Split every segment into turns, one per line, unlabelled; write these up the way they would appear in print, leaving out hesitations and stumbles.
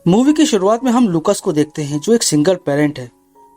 Movie की शुरुआत में हम लूकस को देखते हैं जो एक सिंगल पेरेंट है।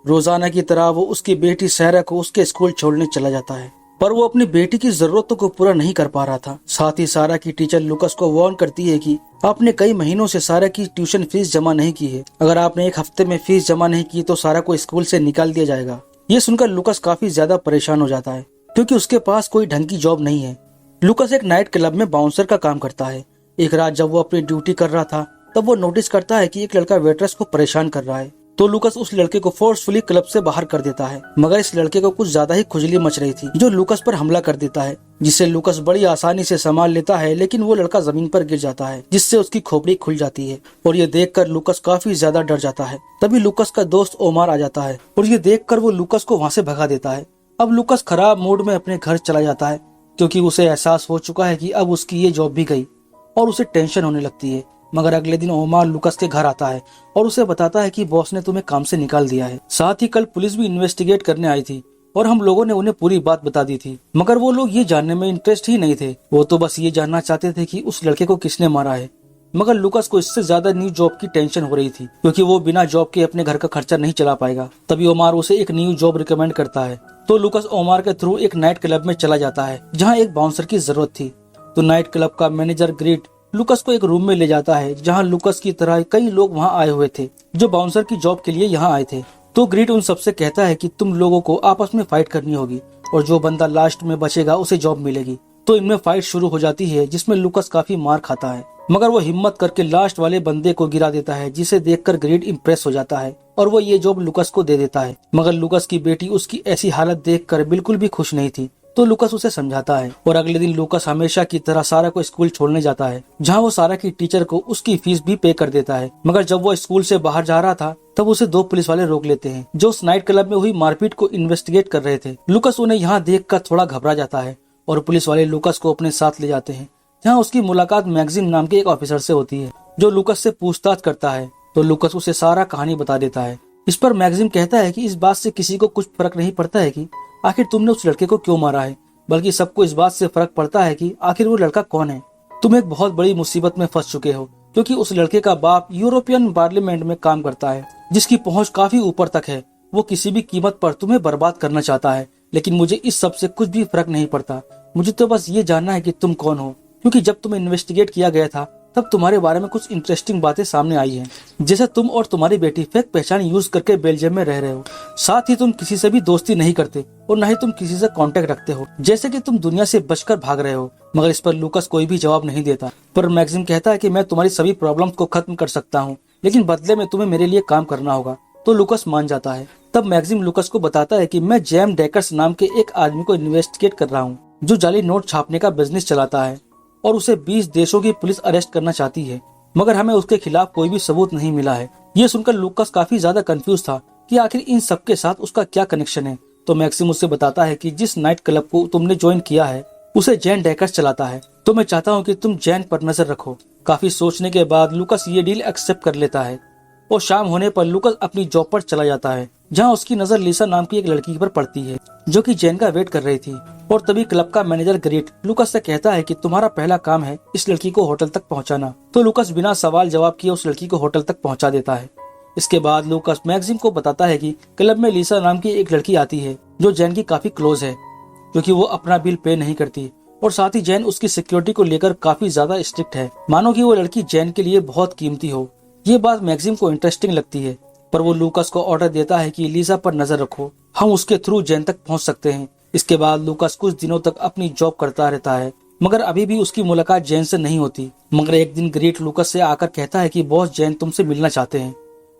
रोजाना की तरह वो उसकी बेटी सैरा को उसके स्कूल छोड़ने चला जाता है, पर वो अपनी बेटी की जरूरतों को पूरा नहीं कर पा रहा था। साथ ही सारा की टीचर लूकस को वार्न करती है कि आपने कई महीनों से सारा की ट्यूशन फीस जमा नहीं की है। अगर आपने एक हफ्ते में फीस जमा नहीं की तो सारा को स्कूल से निकाल दिया जाएगा। ये सुनकर लूकस काफी ज्यादा परेशान हो जाता है क्योंकि उसके पास कोई ढंग की जॉब नहीं है। लूकस एक नाइट क्लब में बाउंसर का काम करता है। एक रात जब वो अपनी ड्यूटी कर रहा था तब वो नोटिस करता है कि एक लड़का वेट्रेस को परेशान कर रहा है। तो लूकस उस लड़के को फोर्सफुली क्लब से बाहर कर देता है, मगर इस लड़के को कुछ ज्यादा ही खुजली मच रही थी जो लूकस पर हमला कर देता है, जिसे लूकस बड़ी आसानी से संभाल लेता है। लेकिन वो लड़का जमीन पर गिर जाता है जिससे उसकी खोपड़ी खुल जाती है और ये देखकर लूकस काफी ज्यादा डर जाता है। तभी लूकस का दोस्त ओमार आ जाता है और ये देखकर वो लूकस को वहाँ से भगा देता है। अब लूकस खराब मूड में अपने घर चला जाता है क्योंकि उसे एहसास हो चुका है कि अब उसकी ये जॉब भी गई और उसे टेंशन होने लगती है। मगर अगले दिन ओमार लूकस के घर आता है और उसे बताता है कि बॉस ने तुम्हें काम से निकाल दिया है। साथ ही कल पुलिस भी इन्वेस्टिगेट करने आई थी और हम लोगों ने उन्हें पूरी बात बता दी थी, मगर वो लोग ये जानने में इंटरेस्ट ही नहीं थे। वो तो बस ये जानना चाहते थे कि उस लड़के को किसने मारा है। मगर लूकस को इससे ज्यादा न्यू जॉब की टेंशन हो रही थी क्योंकि वो बिना जॉब के अपने घर का खर्चा नहीं चला पाएगा। तभी ओमार उसे एक न्यू जॉब रिकमेंड करता है। तो लूकस ओमार के थ्रू एक नाइट क्लब में चला जाता है जहाँ एक बाउंसर की जरूरत थी। तो नाइट क्लब का मैनेजर ग्रीट लूकस को एक रूम में ले जाता है जहां लूकस की तरह कई लोग वहां आए हुए थे जो बाउंसर की जॉब के लिए यहां आए थे। तो ग्रीट उन सबसे कहता है कि तुम लोगों को आपस में फाइट करनी होगी और जो बंदा लास्ट में बचेगा उसे जॉब मिलेगी। तो इनमें फाइट शुरू हो जाती है जिसमें लूकस काफी मार खाता है, मगर वो हिम्मत करके लास्ट वाले बंदे को गिरा देता है जिसे देखकर ग्रीट इम्प्रेस हो जाता है और वो ये जॉब लूकस को दे देता है। मगर लूकस की बेटी उसकी ऐसी हालत देखकर बिल्कुल भी खुश नहीं थी। तो लूकस उसे समझाता है और अगले दिन लूकस हमेशा की तरह सारा को स्कूल छोड़ने जाता है जहां वो सारा की टीचर को उसकी फीस भी पे कर देता है। मगर जब वो स्कूल से बाहर जा रहा था तब उसे दो पुलिस वाले रोक लेते हैं जो उस नाइट क्लब में हुई मारपीट को इन्वेस्टिगेट कर रहे थे। लूकस उन्हें यहाँ देखकर थोड़ा घबरा जाता है और पुलिस वाले लूकस को अपने साथ ले जाते हैं जहाँ उसकी मुलाकात मैगजीन नाम के एक ऑफिसर से होती है जो लूकस से पूछताछ करता है। तो लूकस उसे सारा कहानी बता देता है। इस पर मैगजीन कहता है कि इस बात से किसी को कुछ फर्क नहीं पड़ता है कि आखिर तुमने उस लड़के को क्यों मारा है, बल्कि सबको इस बात से फर्क पड़ता है कि आखिर वो लड़का कौन है। तुम एक बहुत बड़ी मुसीबत में फंस चुके हो क्योंकि उस लड़के का बाप यूरोपियन पार्लियामेंट में काम करता है जिसकी पहुंच काफी ऊपर तक है। वो किसी भी कीमत पर तुम्हें बर्बाद करना चाहता है, लेकिन मुझे इस सब से कुछ भी फर्क नहीं पड़ता। मुझे तो बस ये जानना है कि तुम कौन हो, क्योंकि जब तुम्हें इन्वेस्टिगेट किया गया था तब तुम्हारे बारे में कुछ इंटरेस्टिंग बातें सामने आई हैं, जैसे तुम और तुम्हारी बेटी फेक पहचान यूज करके बेल्जियम में रह रहे हो। साथ ही तुम किसी से भी दोस्ती नहीं करते और न ही तुम किसी से कांटेक्ट रखते हो, जैसे कि तुम दुनिया से बचकर भाग रहे हो। मगर इस पर लूकस कोई भी जवाब नहीं देता। पर मैगजीन कहता है कि मैं तुम्हारी सभी प्रॉब्लम्स को खत्म कर सकता हूँ, लेकिन बदले में तुम्हें मेरे लिए काम करना होगा। तो लूकस मान जाता है। तब मैगजीन लूकस को बताता है कि मैं जेम डेकर्स नाम के एक आदमी को इन्वेस्टिगेट कर रहा हूँ जो जाली नोट छापने का बिजनेस चलाता है और उसे 20 देशों की पुलिस अरेस्ट करना चाहती है, मगर हमें उसके खिलाफ कोई भी सबूत नहीं मिला है। ये सुनकर लूकस काफी ज्यादा कंफ्यूज था कि आखिर इन सब के साथ उसका क्या कनेक्शन है। तो मैक्सिम उससे बताता है कि जिस नाइट क्लब को तुमने ज्वाइन किया है उसे जैन डेकर्स चलाता है, तो मैं चाहता हूँ कि तुम जैन पर नजर रखो। काफी सोचने के बाद लूकस ये डील एक्सेप्ट कर लेता है और शाम होने पर लूकस अपनी जॉब पर चला जाता है जहाँ उसकी नजर लिसा नाम की एक लड़की पर पड़ती है जो कि जैन का वेट कर रही थी। और तभी क्लब का मैनेजर ग्रेट लूकस से कहता है कि तुम्हारा पहला काम है इस लड़की को होटल तक पहुंचाना। तो लूकस बिना सवाल जवाब किए उस लड़की को होटल तक पहुंचा देता है। इसके बाद लूकस मैगजीन को बताता है कि क्लब में लिसा नाम की एक लड़की आती है जो जैन की काफी क्लोज है क्योंकि वो अपना बिल पे नहीं करती और साथ ही जैन उसकी सिक्योरिटी को लेकर काफी ज्यादा स्ट्रिक्ट है, मानो कि वो लड़की जैन के लिए बहुत कीमती हो। ये बात मैगजीन को इंटरेस्टिंग लगती है, पर वो लूकस को ऑर्डर देता है कि लिसा पर नजर रखो, हम उसके थ्रू जैन तक पहुंच सकते हैं। इसके बाद लूकस कुछ दिनों तक अपनी जॉब करता रहता है, मगर अभी भी उसकी मुलाकात जैन से नहीं होती। मगर एक दिन ग्रेट लूकस से आकर कहता है कि बॉस जैन तुमसे मिलना चाहते हैं।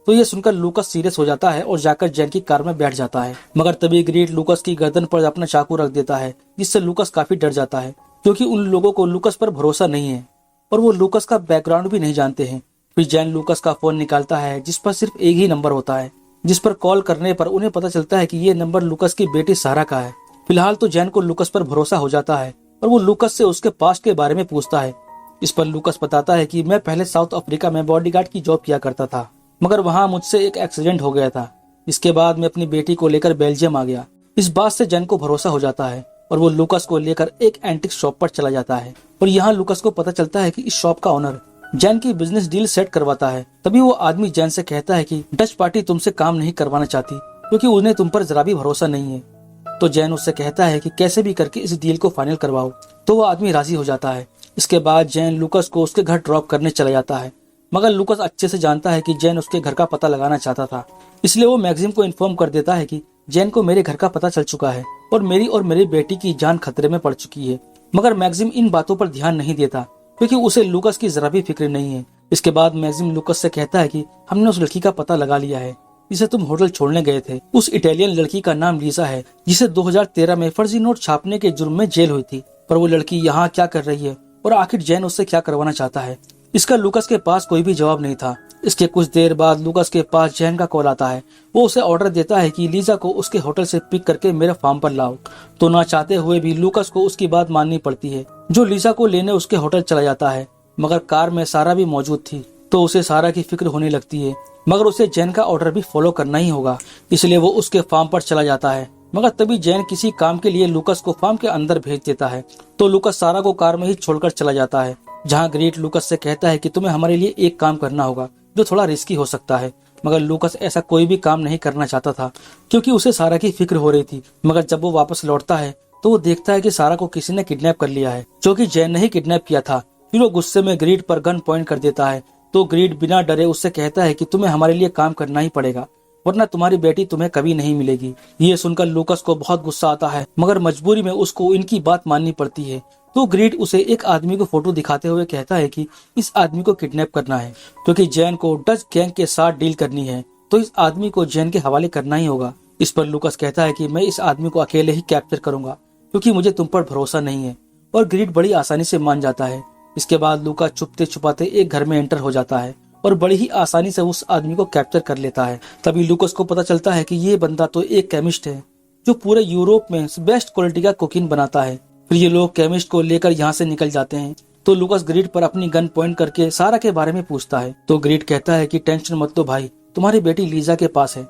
तो ये सुनकर लूकस सीरियस हो जाता है और जाकर जैन की कार में बैठ जाता है, मगर तभी ग्रेट लूकस की गर्दन पर अपना चाकू रख देता है जिससे लूकस काफी डर जाता है क्योंकि उन लोगों को लूकस पर भरोसा नहीं है और वो लूकस का बैकग्राउंड भी नहीं जानते हैं। फिर जैन लूकस का फोन निकालता है जिस पर सिर्फ एक ही नंबर होता है, जिस पर कॉल करने पर उन्हें पता चलता है कि ये नंबर लूकस की बेटी सारा का है। फिलहाल तो जैन को लूकस पर भरोसा हो जाता है और वो लूकस से उसके पास्ट के बारे में पूछता है। इस पर लूकस बताता है कि मैं पहले साउथ अफ्रीका में बॉडीगार्ड की जॉब किया करता था, मगर वहाँ मुझसे एक एक्सीडेंट हो गया था। इसके बाद मैं अपनी बेटी को लेकर बेल्जियम आ गया। इस बात से जैन को भरोसा हो जाता है और वो लूकस को लेकर एक एंटिक शॉप पर चला जाता है और यहाँ लूकस को पता चलता है कि इस शॉप का ऑनर जैन की बिजनेस डील सेट करवाता है। तभी वो आदमी जैन से कहता है कि डच पार्टी तुमसे काम नहीं करवाना चाहती क्योंकि उन्हें तुम पर जरा भी भरोसा नहीं है। तो जैन उससे कहता है कि कैसे भी करके इस डील को फाइनल करवाओ। तो वो आदमी राजी हो जाता है। इसके बाद जैन लूकस को उसके घर ड्रॉप करने चला जाता है, मगर लूकस अच्छे से जानता है कि जैन उसके घर का पता लगाना चाहता था, इसलिए वो मैक्सिम को इन्फॉर्म कर देता है कि जैन को मेरे घर का पता चल चुका है और मेरी बेटी की जान खतरे में पड़ चुकी है। मगर मैक्सिम इन बातों पर ध्यान नहीं देता क्योंकि उसे लूकस की जरा भी फिक्र नहीं है। इसके बाद मैक्सिम लूकस से कहता है कि हमने उस लड़की का पता लगा लिया है जिसे तुम होटल छोड़ने गए थे। उस इटालियन लड़की का नाम लीसा है जिसे 2013 में फर्जी नोट छापने के जुर्म में जेल हुई थी। पर वो लड़की यहाँ क्या कर रही है और आखिर जैन उससे क्या करवाना चाहता है, इसका लूकस के पास कोई भी जवाब नहीं था। इसके कुछ देर बाद लूकस के पास जैन का कॉल आता है। वो उसे ऑर्डर देता है कि लीजा को उसके होटल से पिक करके मेरे फार्म पर लाओ। तो ना चाहते हुए भी लूकस को उसकी बात माननी पड़ती है, जो लीजा को लेने उसके होटल चला जाता है। मगर कार में सारा भी मौजूद थी तो उसे सारा की फिक्र होने लगती है, मगर उसे जैन का ऑर्डर भी फॉलो करना ही होगा, इसलिए वो उसके फार्म पर चला जाता है। मगर तभी जैन किसी काम के लिए लूकस को फार्म के अंदर भेज देता है। तो लूकस सारा को कार में ही छोड़कर चला जाता है, जहाँ ग्रीट लूकस से कहता है कि तुम्हें हमारे लिए एक काम करना होगा जो थोड़ा रिस्की हो सकता है। मगर लूकस ऐसा कोई भी काम नहीं करना चाहता था क्योंकि उसे सारा की फिक्र हो रही थी। मगर जब वो वापस लौटता है तो वो देखता है कि सारा को किसी ने किडनैप कर लिया है, जो कि जैन ने ही किडनैप किया था। फिर वो गुस्से में ग्रीड पर गन पॉइंट कर देता है। तो ग्रीड बिना डरे उससे कहता है कि तुम्हें हमारे लिए काम करना ही पड़ेगा वरना तुम्हारी बेटी तुम्हें कभी नहीं मिलेगी। ये सुनकर लूकस को बहुत गुस्सा आता है, मगर मजबूरी में उसको इनकी बात माननी पड़ती है। तो ग्रीड उसे एक आदमी को फोटो दिखाते हुए कहता है कि इस आदमी को किडनैप करना है क्योंकि जैन को डच गैंग के साथ डील करनी है, तो इस आदमी को जैन के हवाले करना ही होगा। इस पर लूकस कहता है कि मैं इस आदमी को अकेले ही कैप्चर करूंगा क्योंकि मुझे तुम पर भरोसा नहीं है, और ग्रीड बड़ी आसानी से मान जाता है। इसके बाद लूका छुपते छुपाते एक घर में एंटर हो जाता है और बड़ी ही आसानी से उस आदमी को कैप्चर कर लेता है। तभी लूकस को पता चलता है कि ये बंदा तो एक केमिस्ट है जो पूरे यूरोप में बेस्ट क्वालिटी का कोकीन बनाता है। फिर ये लोग केमिस्ट को लेकर यहाँ से निकल जाते हैं। तो लूकस ग्रीड पर अपनी गन पॉइंट करके सारा के बारे में पूछता है। तो ग्रीड कहता है कि टेंशन मत लो भाई, तुम्हारी बेटी लीजा के पास है।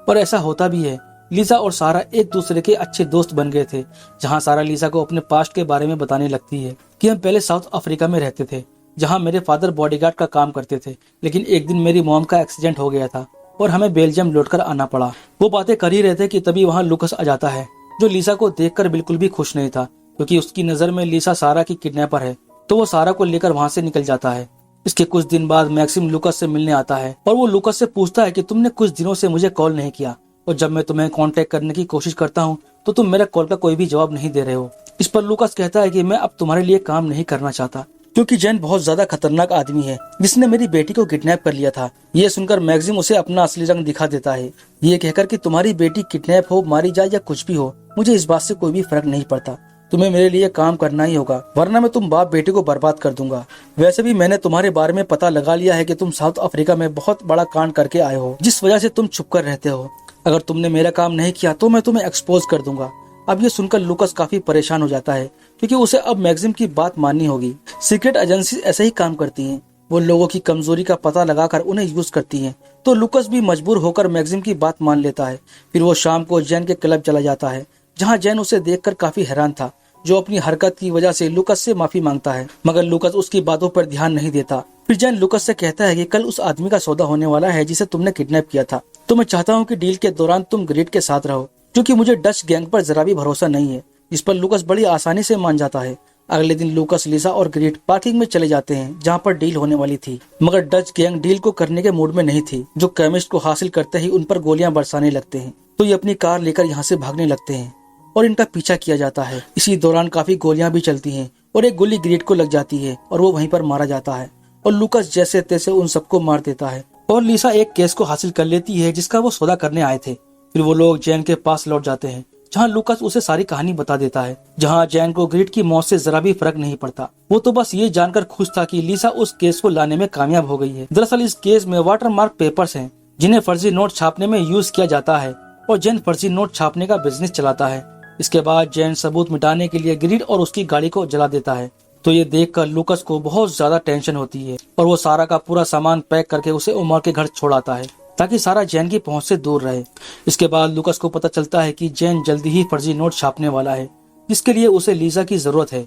और ऐसा होता भी है। लीजा और सारा एक दूसरे के अच्छे दोस्त बन गए थे, जहाँ सारा लीजा को अपने पास्ट के बारे में बताने लगती है कि हम पहले साउथ अफ्रीका में रहते थे, जहाँ मेरे फादर बॉडीगार्ड का काम करते थे, लेकिन एक दिन मेरी मॉम का एक्सीडेंट हो गया था और हमें बेल्जियम लौटकर आना पड़ा। वो बातें कर ही रहे थे कि तभी वहाँ लूकस आ जाता है, जो लीजा को देखकर बिल्कुल भी खुश नहीं था क्योंकि उसकी नजर में लीजा सारा की किडनैपर है। तो वो सारा को लेकर वहाँ से निकल जाता है। इसके कुछ दिन बाद मैक्सिम लूकस से मिलने आता है और वो लूकस से पूछता है कि तुमने कुछ दिनों से मुझे कॉल नहीं किया और जब मैं तुम्हें कांटेक्ट करने की कोशिश करता हूँ तो तुम मेरा कॉल का कोई भी जवाब नहीं दे रहे हो। इस पर लूकस कहता है कि मैं अब तुम्हारे लिए काम नहीं करना चाहता क्योंकि जैन बहुत ज्यादा खतरनाक आदमी है जिसने मेरी बेटी को किडनैप कर लिया था। ये सुनकर मैक्सिम उसे अपना असली रंग दिखा देता है, ये कहकर कि तुम्हारी बेटी किडनैप हो, मारी जाए या कुछ भी हो, मुझे इस बात से कोई भी फर्क नहीं पड़ता। तुम्हें मेरे लिए काम करना ही होगा वरना मैं तुम बाप बेटे को बर्बाद कर दूंगा। वैसे भी मैंने तुम्हारे बारे में पता लगा लिया है कि तुम साउथ अफ्रीका में बहुत बड़ा कांड करके आए हो, जिस वजह से तुम छुप कर रहते हो। अगर तुमने मेरा काम नहीं किया तो मैं तुम्हें एक्सपोज कर दूंगा। अब ये सुनकर लूकस काफी परेशान हो जाता है क्योंकि उसे अब मैक्सिम की बात माननी होगी। सीक्रेट एजेंसी ऐसे ही काम करती हैं, वो लोगों की कमजोरी का पता लगाकर उन्हें यूज करती हैं। तो लूकस भी मजबूर होकर मैक्सिम की बात मान लेता है। फिर वो शाम को जैन के क्लब चला जाता है, जहाँ जैन उसे देखकर काफी हैरान था, जो अपनी हरकत की वजह से लूकस से माफी मांगता है, मगर लूकस उसकी बातों पर ध्यान नहीं देता। फिर जैन लूकस से कहता है कि कल उस आदमी का सौदा होने वाला है जिसे तुमने किडनैप किया था, तो मैं चाहता हूँ कि डील के दौरान तुम ग्रीड के साथ रहो क्योंकि मुझे डच गैंग पर जरा भी भरोसा नहीं है। इस पर लूकस बड़ी आसानी से मान जाता है। अगले दिन लूकस, लीसा और ग्रीड पार्किंग में चले जाते हैं जहाँ पर डील होने वाली थी, मगर डच गैंग डील को करने के मूड में नहीं थी, जो केमिस्ट को हासिल करते ही उन पर गोलियां बरसाने लगते हैं। तो ये अपनी कार लेकर यहाँ से भागने लगते हैं और इनका पीछा किया जाता है। इसी दौरान काफी गोलियां भी चलती हैं और एक गोली ग्रीड को लग जाती है और वो वहीं पर मारा जाता है और लूकस जैसे तैसे उन सबको मार देता है और लीसा एक केस को हासिल कर लेती है जिसका वो सौदा करने आए थे। फिर वो लोग जैन के पास लौट जाते हैं, जहाँ लूकस उसे सारी कहानी बता देता है, जहाँ जैन को ग्रीड की मौत से जरा भी फर्क नहीं पड़ता। वो तो बस ये जानकर खुश था कि लीसा उस केस को लाने में कामयाब हो गई है। दरअसल इस केस में वाटरमार्क पेपर्स हैं, जिन्हें फर्जी नोट छापने में यूज किया जाता है और जैन फर्जी नोट छापने का बिजनेस चलाता है। इसके बाद जैन सबूत मिटाने के लिए ग्रीड और उसकी गाड़ी को जला देता है। तो ये देखकर लूकस को बहुत ज्यादा टेंशन होती है और वो सारा का पूरा सामान पैक करके उसे उमर के घर छोड़ आता है ताकि सारा जैन की पहुंच से दूर रहे। इसके बाद लूकस को पता चलता है कि जैन जल्दी ही फर्जी नोट छापने वाला है, जिसके लिए उसे लीजा की जरूरत है।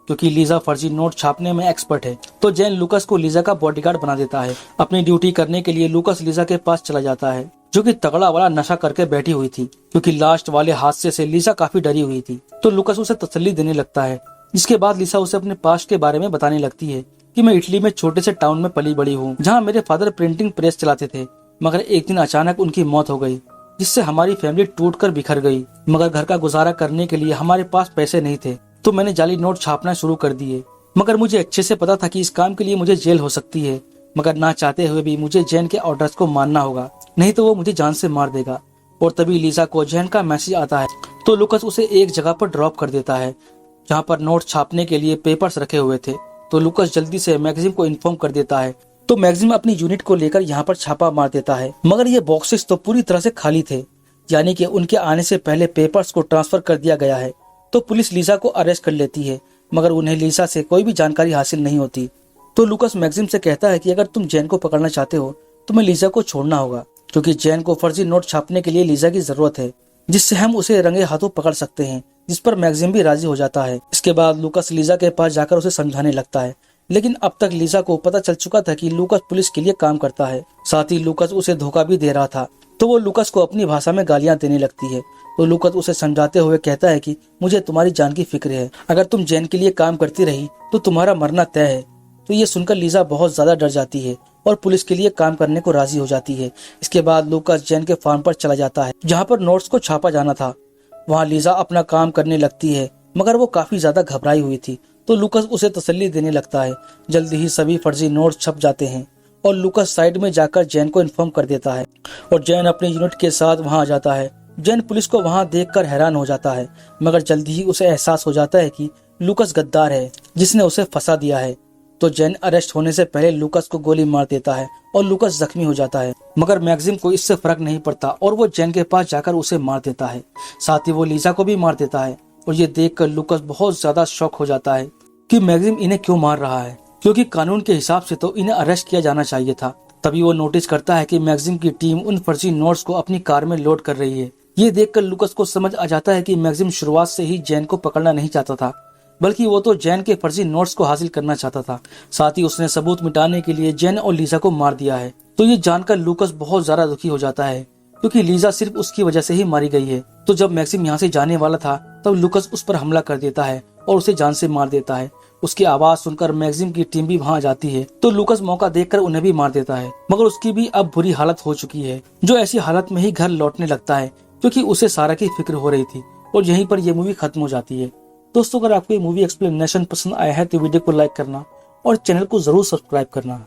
क्योंकि लीजा फर्जी नोट छापने में एक्सपर्ट है। तो जैन लूकस को लीजा का बॉडीगार्ड बना देता है। अपनी ड्यूटी करने के लिए लूकस लीजा के पास चला जाता है, जो कि तगड़ा वाला नशा करके बैठी हुई थी, क्योंकि लास्ट वाले हादसे से लीजा काफी डरी हुई थी। तो लूकस उसे तसल्ली देने लगता है, जिसके बाद लीजा उसे अपने पास्ट के बारे में बताने लगती है कि मैं इटली में छोटे से टाउन में पली बड़ी हूँ, जहाँ मेरे फादर प्रिंटिंग प्रेस चलाते थे, मगर एक दिन अचानक उनकी मौत हो गई, जिससे हमारी फैमिली टूटकर बिखर गई। मगर घर का गुजारा करने के लिए हमारे पास पैसे नहीं थे, तो मैंने जाली नोट छापना शुरू कर दिए। मगर मुझे अच्छे से पता था कि इस काम के लिए मुझे जेल हो सकती है, मगर ना चाहते हुए भी मुझे जैन के ऑर्डर्स को मानना होगा, नहीं तो वो मुझे जान से मार देगा। और तभी लीजा को जैन का मैसेज आता है, तो लूकस उसे एक जगह पर ड्रॉप कर देता है, जहाँ पर नोट छापने के लिए पेपर्स रखे हुए थे। तो लूकस जल्दी से मैगजीन को इन्फॉर्म कर देता है। तो मैगजीन अपनी यूनिट को लेकर यहाँ पर छापा मार देता है, मगर ये बॉक्सेस तो पूरी तरह से खाली थे, यानी कि उनके आने से पहले पेपर्स को ट्रांसफर कर दिया गया है। तो पुलिस लीजा को अरेस्ट कर लेती है, मगर उन्हें लीजा से कोई भी जानकारी हासिल नहीं होती। तो लूकस मैगजीन से कहता है कि अगर तुम जैन को पकड़ना चाहते हो, तुम्हें लीजा को छोड़ना होगा, क्योंकि जैन को फर्जी नोट छापने के लिए लीजा की जरूरत है, जिससे हम उसे रंगे हाथों पकड़ सकते हैं। जिस पर मैगजीन भी राजी हो जाता है। इसके बाद लूकस लीजा के पास जाकर उसे समझाने लगता है, लेकिन अब तक लीजा को पता चल चुका था कि लूकस पुलिस के लिए काम करता है। साथ ही लूकस उसे धोखा भी दे रहा था। तो वो लूकस को अपनी भाषा में गालियां देने लगती है। तो लूकस उसे समझाते हुए कहता है कि मुझे तुम्हारी जान की फिक्र है, अगर तुम जैन के लिए काम करती रही तो तुम्हारा मरना तय है। तो ये सुनकर लीजा बहुत ज्यादा डर जाती है और पुलिस के लिए काम करने को राजी हो जाती है। इसके बाद लूकस जैन के फार्म पर चला जाता है, जहाँ पर नोट्स को छापा जाना था। वहाँ लीजा अपना काम करने लगती है, मगर वो काफी ज्यादा घबराई हुई थी। तो लूकस उसे तसल्ली देने लगता है। जल्दी ही सभी फर्जी नोट्स छप जाते हैं और लूकस साइड में जाकर जैन को इन्फॉर्म कर देता है और जैन अपने यूनिट के साथ वहां आ जाता है। जैन पुलिस को वहां देखकर हैरान हो जाता है, मगर जल्दी ही उसे एहसास हो जाता है कि लूकस गद्दार है, जिसने उसे फंसा दिया है। तो जैन अरेस्ट होने से पहले लूकस को गोली मार देता है और लूकस जख्मी हो जाता है, मगर मैगजीन को इससे फर्क नहीं पड़ता और वो जैन के पास जाकर उसे मार देता है। साथ ही वो लीजा को भी मार देता है और ये देखकर लूकस बहुत ज्यादा शॉक हो जाता है कि मैगजीन इन्हें क्यों मार रहा है, क्योंकि कानून के हिसाब से तो इन्हें अरेस्ट किया जाना चाहिए था। तभी वो नोटिस करता है कि मैगजीन की टीम उन फर्जी नोट्स को अपनी कार में लोड कर रही है। ये देखकर लूकस को समझ आ जाता है कि मैगजीन शुरुआत से ही जैन को पकड़ना नहीं चाहता था, बल्कि वो तो जैन के फर्जी नोट्स को हासिल करना चाहता था। साथ ही उसने सबूत मिटाने के लिए जैन और लीजा को मार दिया है। तो ये जानकर लूकस बहुत ज्यादा दुखी हो जाता है, क्योंकि लीजा सिर्फ उसकी वजह से ही मारी गई है। तो जब मैगजीन यहाँ से जाने वाला था, तब लूकस उस पर हमला कर देता है और उसे जान से मार देता है। उसकी आवाज सुनकर मैगजीन की टीम भी वहां जाती है। तो लूकस मौका देखकर उन्हें भी मार देता है, मगर उसकी भी अब बुरी हालत हो चुकी है, जो ऐसी हालत में ही घर लौटने लगता है, क्योंकि उसे सारा की फिक्र हो रही थी। और यहीं पर यह मूवी खत्म हो जाती है। दोस्तों, अगर आपको ये मूवी एक्सप्लेनेशन पसंद आया है तो वीडियो को लाइक करना और चैनल को जरूर सब्सक्राइब करना।